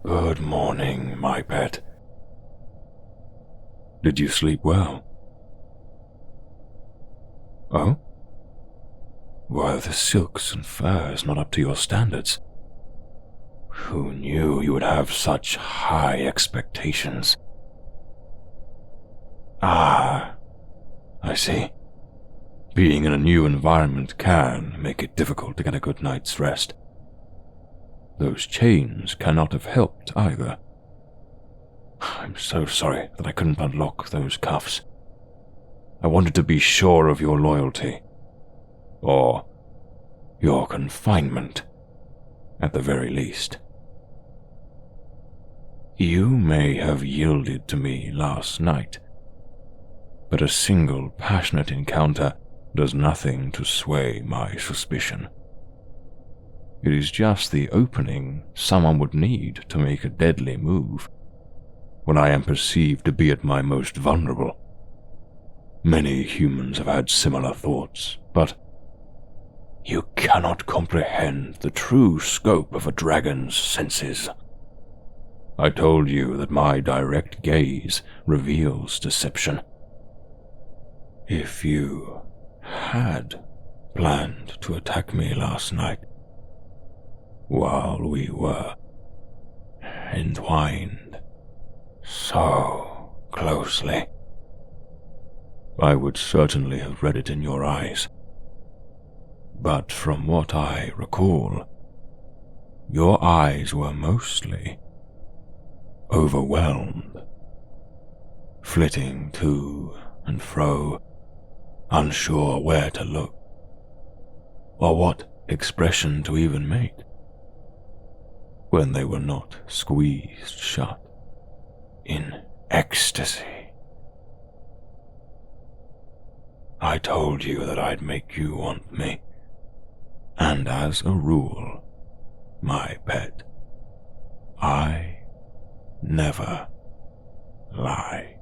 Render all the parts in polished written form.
Good morning, my pet. Did you sleep well? Oh? Were the silks and furs not up to your standards? Who knew you would have such high expectations? Ah, I see. Being in a new environment can make it difficult to get a good night's rest. Those chains cannot have helped either. I'm so sorry that I couldn't unlock those cuffs. I wanted to be sure of your loyalty. Or your confinement, at the very least. You may have yielded to me last night, but a single passionate encounter does nothing to sway my suspicion. It is just the opening someone would need to make a deadly move, when I am perceived to be at my most vulnerable. Many humans have had similar thoughts, but you cannot comprehend the true scope of a dragon's senses. I told you that my direct gaze reveals deception. If you had planned to attack me last night, while we were entwined so closely, I would certainly have read it in your eyes. But from what I recall, your eyes were mostly overwhelmed, flitting to and fro, unsure where to look, or what expression to even make, when they were not squeezed shut in ecstasy. I told you that I'd make you want me, and as a rule, my pet, I never lie.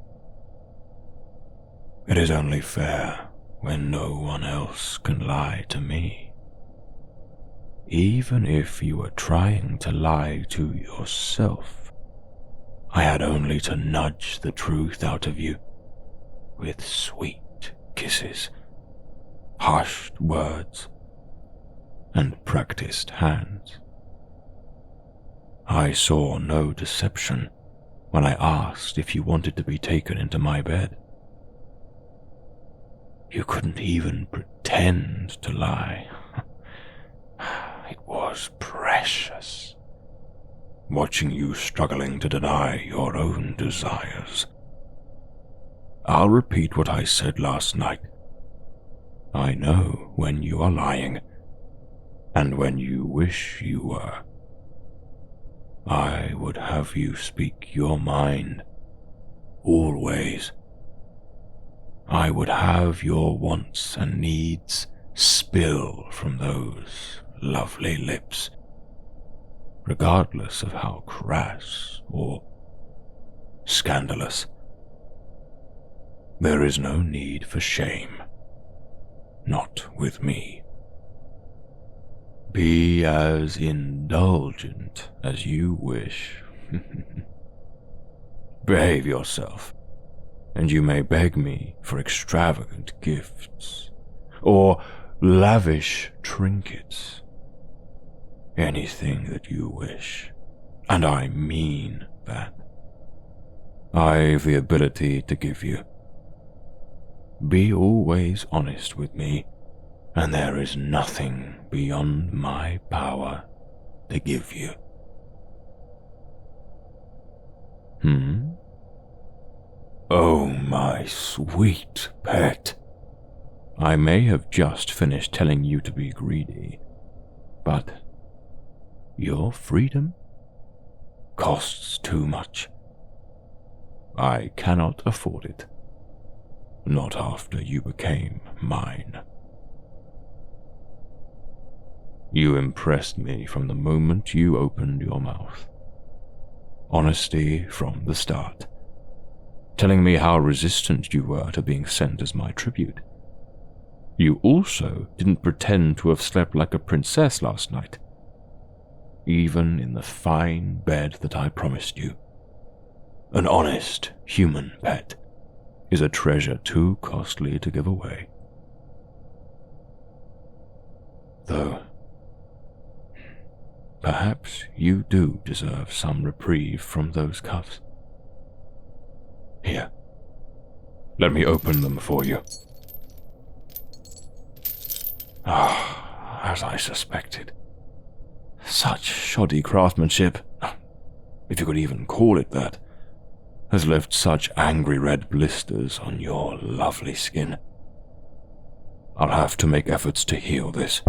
It is only fair when no one else can lie to me. Even if you were trying to lie to yourself, I had only to nudge the truth out of you with sweet kisses, hushed words, and practiced hands. I saw no deception when I asked if you wanted to be taken into my bed. You couldn't even pretend to lie. It was precious, watching you struggling to deny your own desires. I'll repeat what I said last night. I know when you are lying, and when you wish you were. I would have you speak your mind, always. I would have your wants and needs spill from those lovely lips, regardless of how crass or scandalous. There is no need for shame, not with me. Be as indulgent as you wish. Behave yourself, and you may beg me for extravagant gifts, or lavish trinkets. Anything that you wish, and I mean that. I've the ability to give you. Be always honest with me, and there is nothing beyond my power to give you. Oh, my sweet pet. I may have just finished telling you to be greedy, but your freedom costs too much. I cannot afford it. Not after you became mine. You impressed me from the moment you opened your mouth. Honesty from the start, telling me how resistant you were to being sent as my tribute. You also didn't pretend to have slept like a princess last night. even in the fine bed that I promised you. An honest human pet is a treasure too costly to give away. Though, perhaps you do deserve some reprieve from those cuffs. Here, let me open them for you. As I suspected. Such shoddy craftsmanship, if you could even call it that, has left such angry red blisters on your lovely skin. I'll have to make efforts to heal this.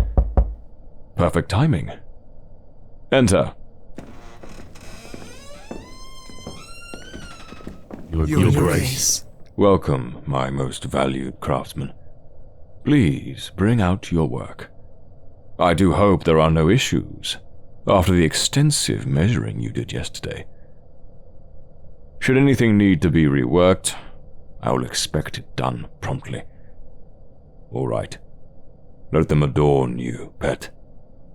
Perfect timing. Enter. Your Grace. Welcome, my most valued craftsman. Please bring out your work. I do hope there are no issues after the extensive measuring you did yesterday. Should anything need to be reworked, I will expect it done promptly. All right. Let them adorn you, pet.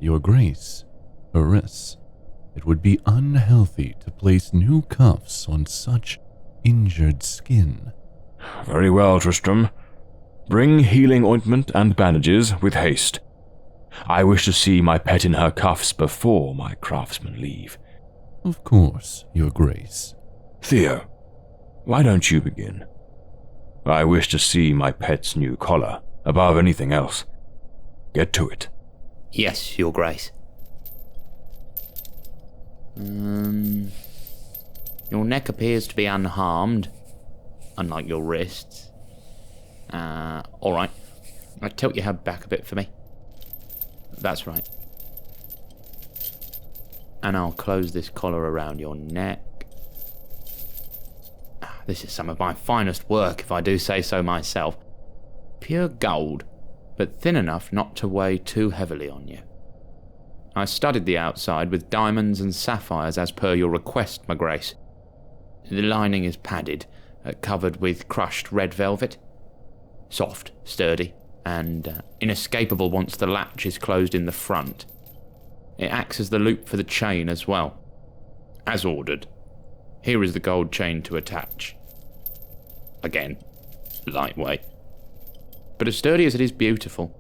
Your Grace, Fergus, it would be unhealthy to place new cuffs on such injured skin. Very well, Tristram. Bring healing ointment and bandages with haste. I wish to see my pet in her cuffs before my craftsmen leave. Of course, Your Grace. Theo, why don't you begin? I wish to see my pet's new collar above anything else. Get to it. Yes, Your Grace. Your neck appears to be unharmed, unlike your wrists. Alright. Tilt your head back a bit for me. That's right. And I'll close this collar around your neck. This is some of my finest work, if I do say so myself. Pure gold, but thin enough not to weigh too heavily on you. I studied the outside with diamonds and sapphires as per your request, my grace. The lining is padded, covered with crushed red velvet. Soft, sturdy, and inescapable once the latch is closed in the front. It acts as the loop for the chain as well. As ordered. Here is the gold chain to attach. Again, lightweight. But as sturdy as it is beautiful.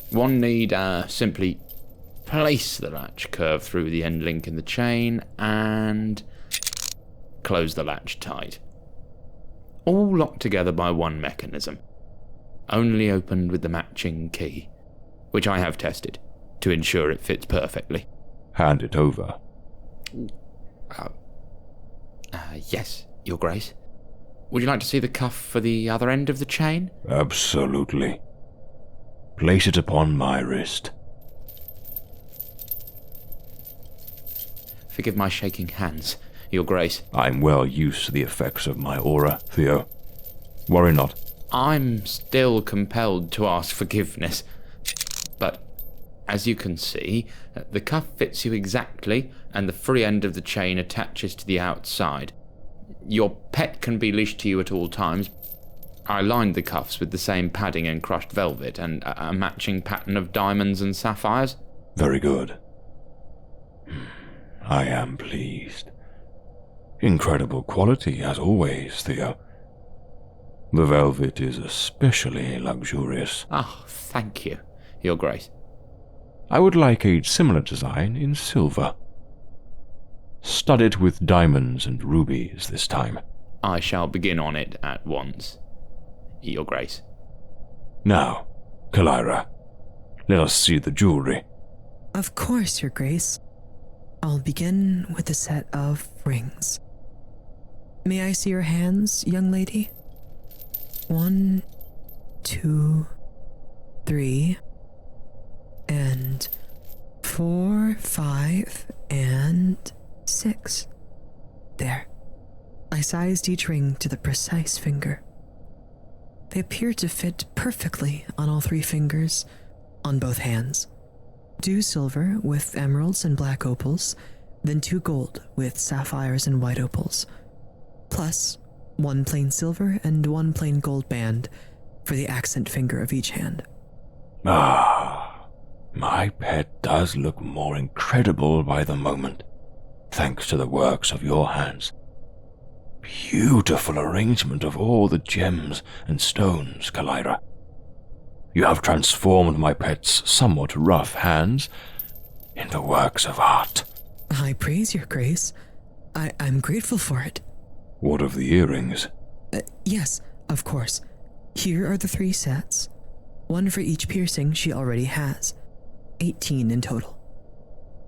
One need simply place the latch curve through the end link in the chain and close the latch tight. All locked together by one mechanism. Only opened with the matching key, which I have tested to ensure it fits perfectly. Hand it over. Yes, Your Grace. Would you like to see the cuff for the other end of the chain? Absolutely. Place it upon my wrist. Forgive my shaking hands, Your Grace. I'm well used to the effects of my aura, Theo. Worry not. I'm still compelled to ask forgiveness. But, as you can see, the cuff fits you exactly, and the free end of the chain attaches to the outside. Your pet can be leashed to you at all times. I lined the cuffs with the same padding and crushed velvet, and a matching pattern of diamonds and sapphires. Very good. I am pleased. Incredible quality, as always, Theo. The velvet is especially luxurious. Thank you, Your Grace. I would like a similar design in silver. Stud it with diamonds and rubies this time. I shall begin on it at once, Your Grace. Now, Calyra, let us see the jewelry. Of course, Your Grace. I'll begin with a set of rings. May I see your hands, young lady? 1, 2, 3, and 4, 5, and 6. There. I sized each ring to the precise finger. They appear to fit perfectly on all 3 fingers, on both hands. 2 silver with emeralds and black opals, then 2 gold with sapphires and white opals, plus 1 plain silver and 1 plain gold band for the accent finger of each hand. My pet does look more incredible by the moment, thanks to the works of your hands. Beautiful arrangement of all the gems and stones, Calyra. You have transformed my pet's somewhat rough hands into works of art. I praise your grace. I'm grateful for it. What of the earrings? Yes, of course. Here are the 3 sets. 1 for each piercing she already has. 18 in total.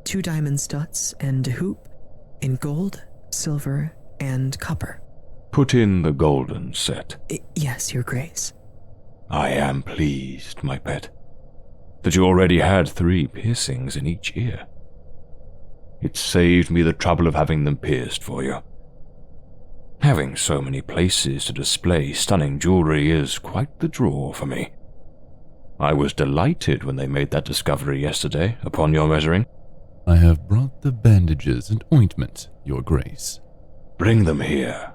2 diamond studs and a hoop in gold, silver, and copper. Put in the golden set. Yes, your grace. I am pleased, my pet, that you already had 3 piercings in each ear. It saved me the trouble of having them pierced for you. Having so many places to display stunning jewelry is quite the draw for me. I was delighted when they made that discovery yesterday upon your measuring. I have brought the bandages and ointment, your grace. Bring them here.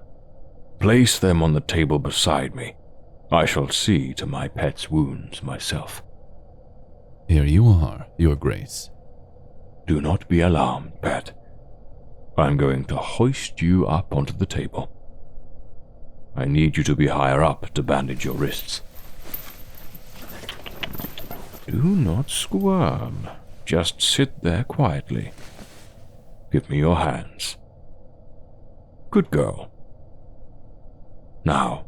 Place them on the table beside me. I shall see to my pet's wounds myself. Here you are, your grace. Do not be alarmed, pet. I'm going to hoist you up onto the table. I need you to be higher up to bandage your wrists. Do not squirm. Just sit there quietly. Give me your hands. Good girl. Now,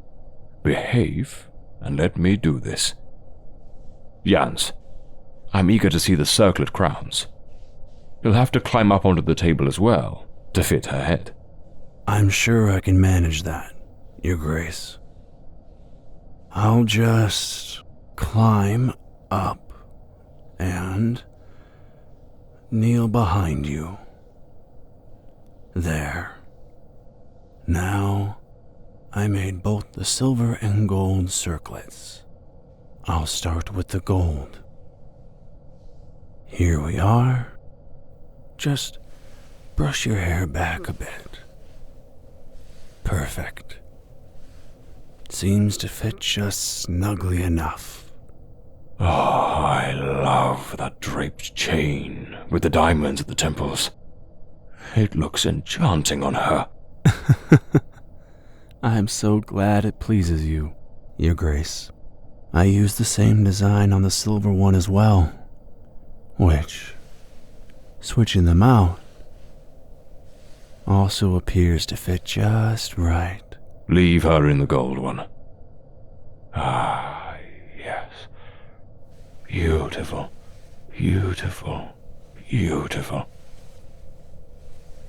behave and let me do this. Jans, I'm eager to see the circlet crowns. You'll have to climb up onto the table as well to fit her head. I'm sure I can manage that, your grace. I'll just climb up and kneel behind you. There. Now, I made both the silver and gold circlets. I'll start with the gold. Here we are. Just brush your hair back a bit. Perfect. Seems to fit just snugly enough. Oh, I love that draped chain with the diamonds at the temples. It looks enchanting on her. I'm so glad it pleases you, your grace. I used the same design on the silver one as well, which, switching them out, also appears to fit just right. Leave her in the gold one. Ah, yes. Beautiful, beautiful, beautiful.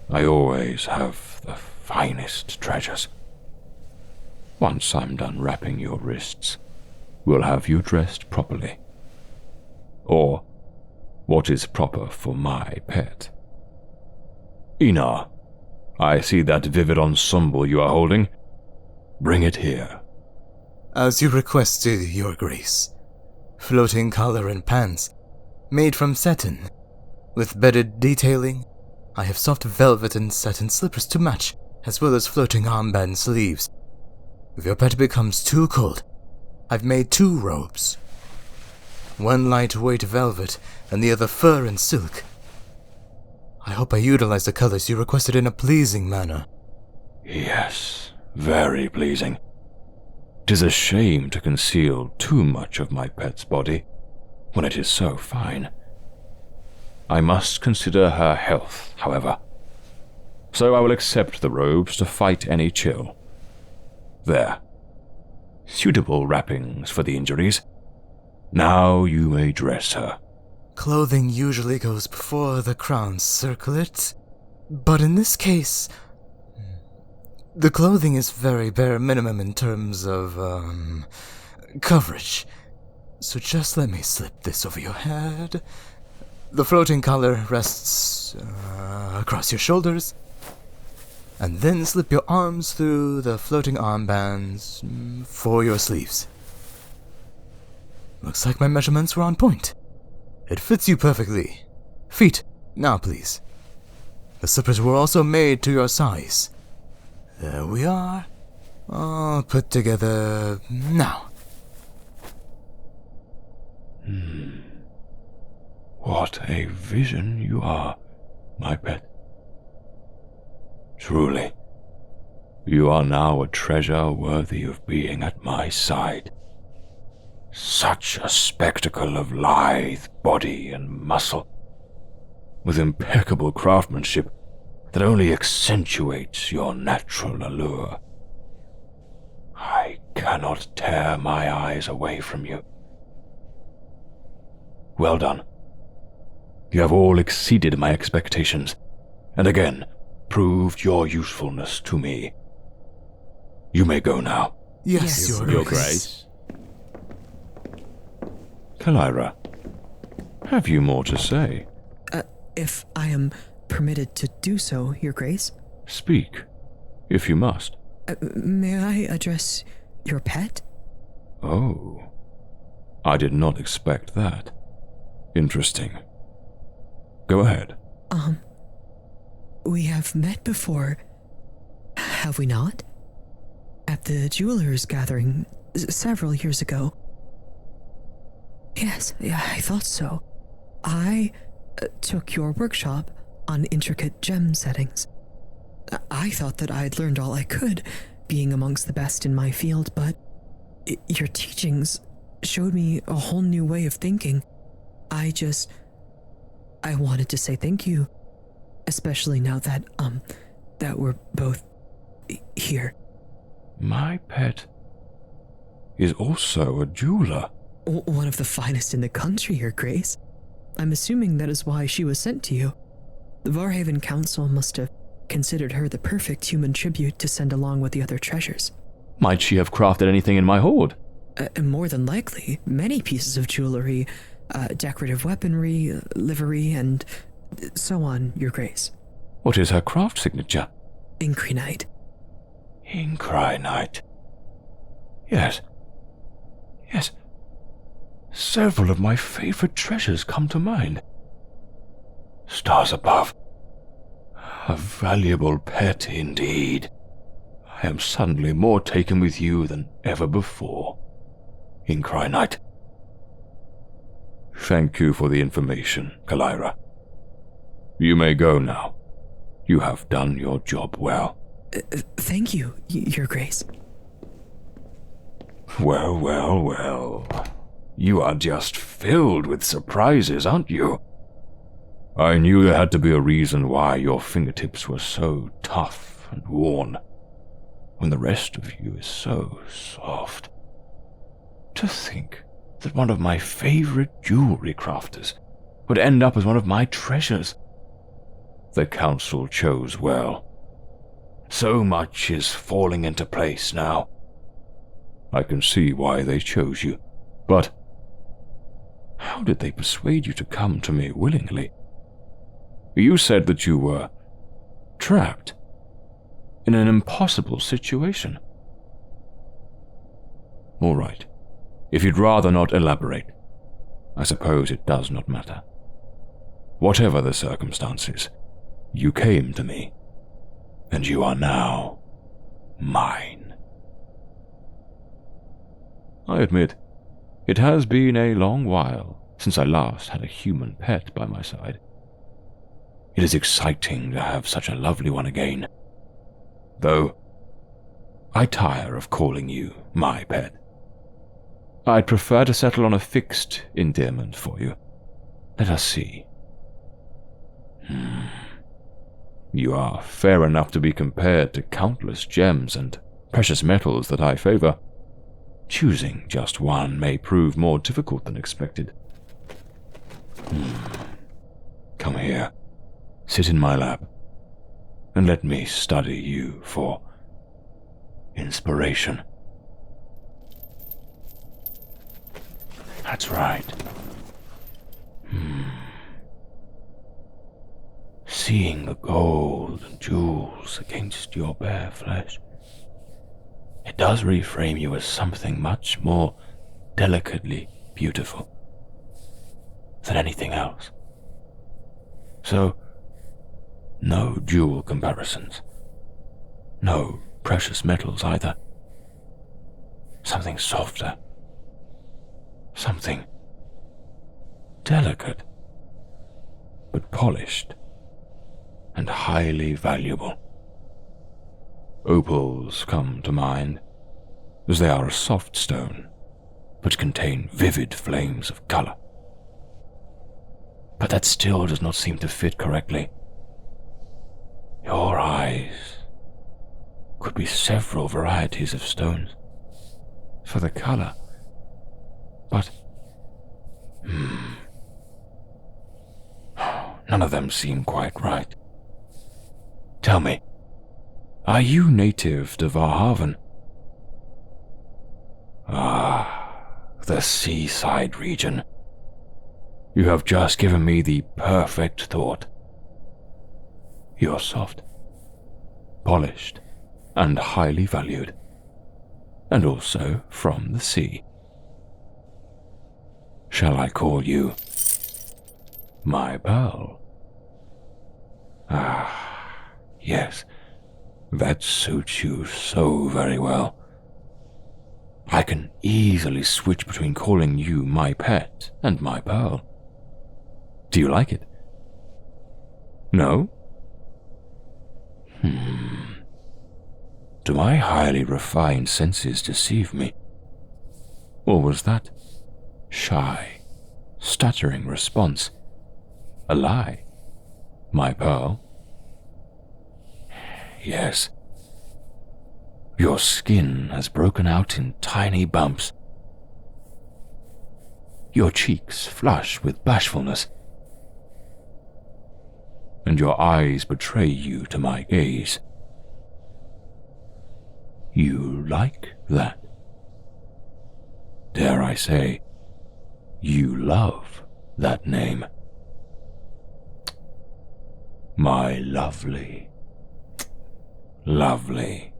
I always have the finest treasures. Once I'm done wrapping your wrists, we'll have you dressed properly. Or what is proper for my pet. Inarr, I see that vivid ensemble you are holding. Bring it here. As you requested, your grace. Floating collar and pants, made from satin, with bedded detailing. I have soft velvet and satin slippers to match, as well as floating armband sleeves. If your pet becomes too cold, I've made 2 robes. One lightweight velvet, and the other fur and silk. I hope I utilize the colors you requested in a pleasing manner. Yes, very pleasing. 'Tis a shame to conceal too much of my pet's body when it is so fine. I must consider her health, however, so I will accept the robes to fight any chill. There. Suitable wrappings for the injuries. Now you may dress her. Clothing usually goes before the crown circlet, but in this case, the clothing is very bare minimum in terms of, coverage. So just let me slip this over your head. The floating collar rests across your shoulders, and then slip your arms through the floating armbands for your sleeves. Looks like my measurements were on point. It fits you perfectly. Feet, now please. The slippers were also made to your size. There we are. All put together now. What a vision you are, my pet. Truly, you are now a treasure worthy of being at my side. Such a spectacle of lithe body and muscle, with impeccable craftsmanship that only accentuates your natural allure. I cannot tear my eyes away from you. Well done. You have all exceeded my expectations, and again proved your usefulness to me. You may go now. Yes, Your Grace. Calyra, have you more to say? If I am permitted to do so, Your Grace. Speak, if you must. May I address your pet? Oh, I did not expect that. Interesting. Go ahead. We have met before, have we not? At the jewelers' gathering several years ago. Yes, I thought so. I took your workshop on intricate gem settings. I thought that I'd learned all I could, being amongst the best in my field, but your teachings showed me a whole new way of thinking. I wanted to say thank you, especially now that, that we're both here. My pet is also a jeweler. One of the finest in the country, Your Grace. I'm assuming that is why she was sent to you. The Varhaven Council must have considered her the perfect human tribute to send along with the other treasures. Might she have crafted anything in my hoard? More than likely, many pieces of jewelry, decorative weaponry, livery, and so on, Your Grace. What is her craft signature? Incrinite. Incrinite. Yes. Several of my favorite treasures come to mind. Stars above. A valuable pet indeed. I am suddenly more taken with you than ever before. Incrinite. Thank you for the information, Calyra. You may go now. You have done your job well. Thank you, Your Grace. Well. You are just filled with surprises, aren't you? I knew there had to be a reason why your fingertips were so tough and worn, when the rest of you is so soft. To think that one of my favorite jewelry crafters would end up as one of my treasures. The council chose well. So much is falling into place now. I can see why they chose you, but how did they persuade you to come to me willingly? You said that you were trapped in an impossible situation. All right. If you'd rather not elaborate, I suppose it does not matter. Whatever the circumstances, you came to me, and you are now mine. I admit, it has been a long while since I last had a human pet by my side. It is exciting to have such a lovely one again, though I tire of calling you my pet. I'd prefer to settle on a fixed endearment for you. Let us see. You are fair enough to be compared to countless gems and precious metals that I favor. Choosing just one may prove more difficult than expected. Come here, sit in my lap, and let me study you for inspiration. That's right. Seeing the gold and jewels against your bare flesh, it does reframe you as something much more delicately beautiful than anything else. So, no jewel comparisons. No precious metals either. Something softer. Something delicate. but polished and highly valuable. Opals come to mind, as they are a soft stone, but contain vivid flames of color. But that still does not seem to fit correctly. Your eyes could be several varieties of stones for the color, but none of them seem quite right. Tell me, are you native to Varhaven? Ah, the seaside region. You have just given me the perfect thought. You're soft, polished, and highly valued, and also from the sea. Shall I call you my pearl? Ah, yes, that suits you so very well. I can easily switch between calling you my pet and my pearl. Do you like it? No? Do my highly refined senses deceive me? Or was that shy, stuttering response a lie, my pearl? Yes. Your skin has broken out in tiny bumps. Your cheeks flush with bashfulness, and your eyes betray you to my gaze. You like that? Dare I say, you love that name? My lovely, lovely